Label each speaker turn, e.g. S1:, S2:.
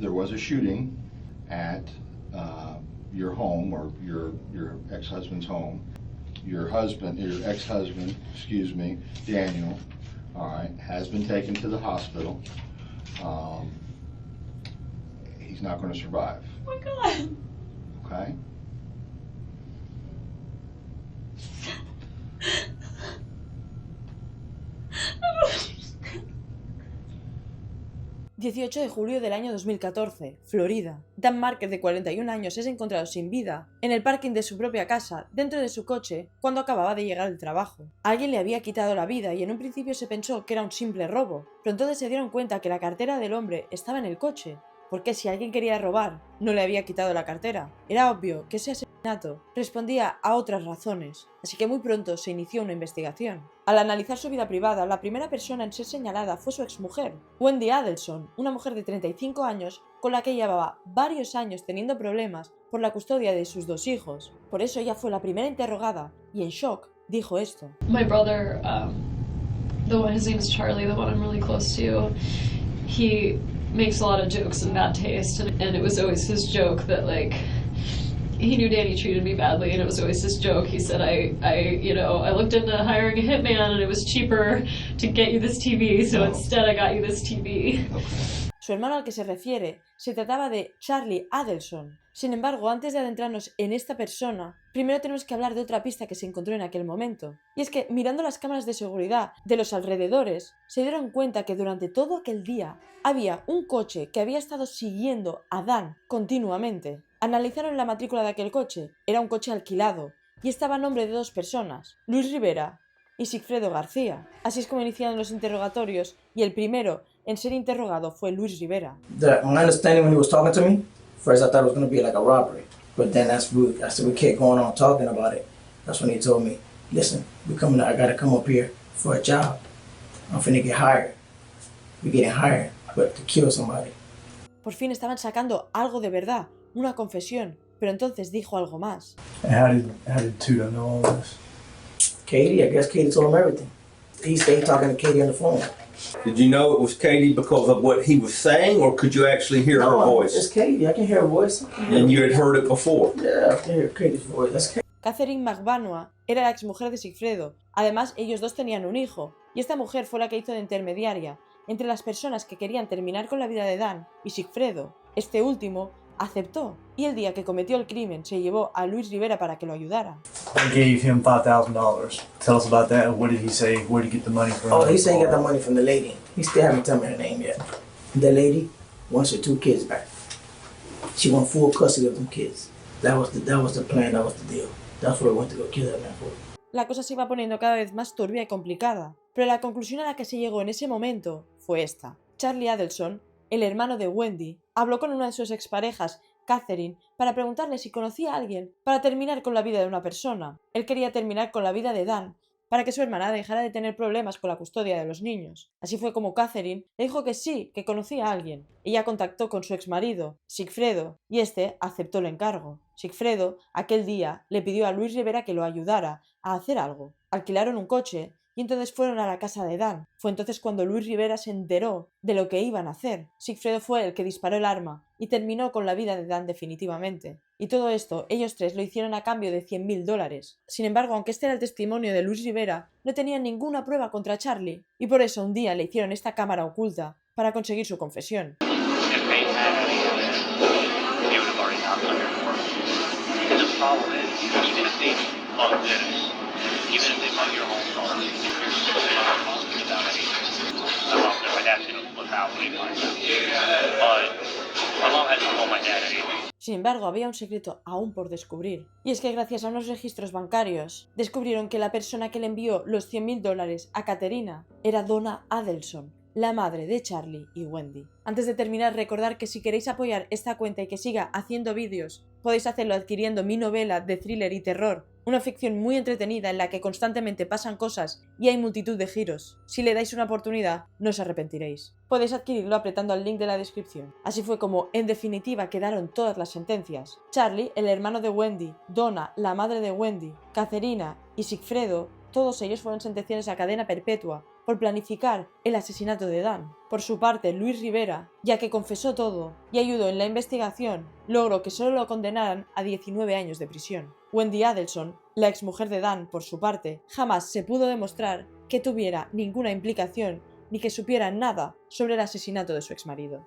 S1: there was a shooting at your home, or your ex-husband's home. Your ex-husband, excuse me, Daniel, all right, has been taken to the hospital. He's not going to survive.
S2: Oh my God.
S1: Okay?
S3: 18 de julio del año 2014, Florida. Dan Marker, de 41 años, es encontrado sin vida en el parking de su propia casa, dentro de su coche, cuando acababa de llegar del trabajo. Alguien le había quitado la vida y en un principio se pensó que era un simple robo, pero entonces se dieron cuenta que la cartera del hombre estaba en el coche. Porque si alguien quería robar, no le había quitado la cartera. Era obvio que ese asesinato respondía a otras razones, así que muy pronto se inició una investigación. Al analizar su vida privada, la primera persona en ser señalada fue su exmujer, Wendy Adelson, una mujer de 35 años con la que llevaba varios años teniendo problemas por la custodia de sus 2 hijos. Por eso ella fue la primera interrogada y en shock dijo esto.
S2: My brother, his name is Charlie, the one I'm really close to, he makes a lot of jokes in bad taste, and it was always his joke that, like, he knew Danny treated me badly, and it was always his joke. He said, I looked into hiring a hitman, and it was cheaper to get you this TV, so instead I got you this TV.
S3: Su hermano al que se refiere se trataba de Charlie Adelson. Sin embargo, antes de adentrarnos en esta persona, primero tenemos que hablar de otra pista que se encontró en aquel momento. Y es que, mirando las cámaras de seguridad de los alrededores, se dieron cuenta que durante todo aquel día había un coche que había estado siguiendo a Dan continuamente. Analizaron la matrícula de aquel coche. Era un coche alquilado y estaba a nombre de 2 personas, Luis Rivera y Sigfredo García. Así es como iniciaron los interrogatorios y el primero en ser interrogado fue Luis Rivera.
S4: My understanding when he was talking to me, first I thought it was going to be like a robbery, but then as we kept going on talking about it, that's when he told me, listen, I got to come up here for a job. I'm finna get hired. We're getting hired, but to kill somebody.
S3: Por fin estaban sacando algo de verdad, una confesión, pero entonces dijo algo más.
S5: How did Tudo know all this?
S4: Katie, I guess Katie told him everything. He stayed talking to Katie on the phone.
S6: Did you know it was Katie because of what he was saying, or could you actually hear her voice?
S4: It's Katie. I can hear her voice.
S6: And you had heard it before?
S4: Yeah, I can hear Katie's voice. That's Katie.
S3: Catherine McVanoa era la exmujer de Sigfredo. Además, ellos 2 tenían un hijo, y esta mujer fue la que hizo de intermediaria entre las personas que querían terminar con la vida de Dan y Sigfredo. Este último aceptó, y el día que cometió el crimen se llevó a Luis Rivera para que lo ayudara.
S5: I gave him $5,000. Tell us about that. What did he say? Where did he get the money from?
S4: Oh, he said he got the money from the lady. He still haven't told me her name yet. The lady wants her 2 kids back. She wants full custody of them kids. That was the plan. That was the deal. That's what I went to go kill that man for.
S3: La cosa se iba poniendo cada vez más turbia y complicada, pero la conclusión a la que se llegó en ese momento fue esta. Charlie Adelson, el hermano de Wendy, habló con una de sus exparejas, Catherine, para preguntarle si conocía a alguien para terminar con la vida de una persona. Él quería terminar con la vida de Dan, para que su hermana dejara de tener problemas con la custodia de los niños. Así fue como Catherine le dijo que sí, que conocía a alguien. Ella contactó con su exmarido, Sigfredo, y este aceptó el encargo. Sigfredo, aquel día, le pidió a Luis Rivera que lo ayudara a hacer algo. Alquilaron un coche y entonces fueron a la casa de Dan. Fue entonces cuando Luis Rivera se enteró de lo que iban a hacer. Sigfredo fue el que disparó el arma y terminó con la vida de Dan definitivamente. Y todo esto, ellos 3 lo hicieron a cambio de $100,000. Sin embargo, aunque este era el testimonio de Luis Rivera, no tenían ninguna prueba contra Charlie, y por eso un día le hicieron esta cámara oculta para conseguir su confesión. Sin embargo, había un secreto aún por descubrir, y es que gracias a unos registros bancarios descubrieron que la persona que le envió los $100,000 a Caterina era Donna Adelson, la madre de Charlie y Wendy. Antes de terminar, recordar que si queréis apoyar esta cuenta y que siga haciendo vídeos, podéis hacerlo adquiriendo mi novela de thriller y terror, una ficción muy entretenida en la que constantemente pasan cosas y hay multitud de giros. Si le dais una oportunidad, no os arrepentiréis. Podéis adquirirlo apretando el link de la descripción. Así fue como, en definitiva, quedaron todas las sentencias. Charlie, el hermano de Wendy, Donna, la madre de Wendy, Caterina y Sigfredo, todos ellos fueron sentenciados a cadena perpetua por planificar el asesinato de Dan. Por su parte, Luis Rivera, ya que confesó todo y ayudó en la investigación, logró que solo lo condenaran a 19 años de prisión. Wendy Adelson, la exmujer de Dan, por su parte, jamás se pudo demostrar que tuviera ninguna implicación ni que supiera nada sobre el asesinato de su exmarido.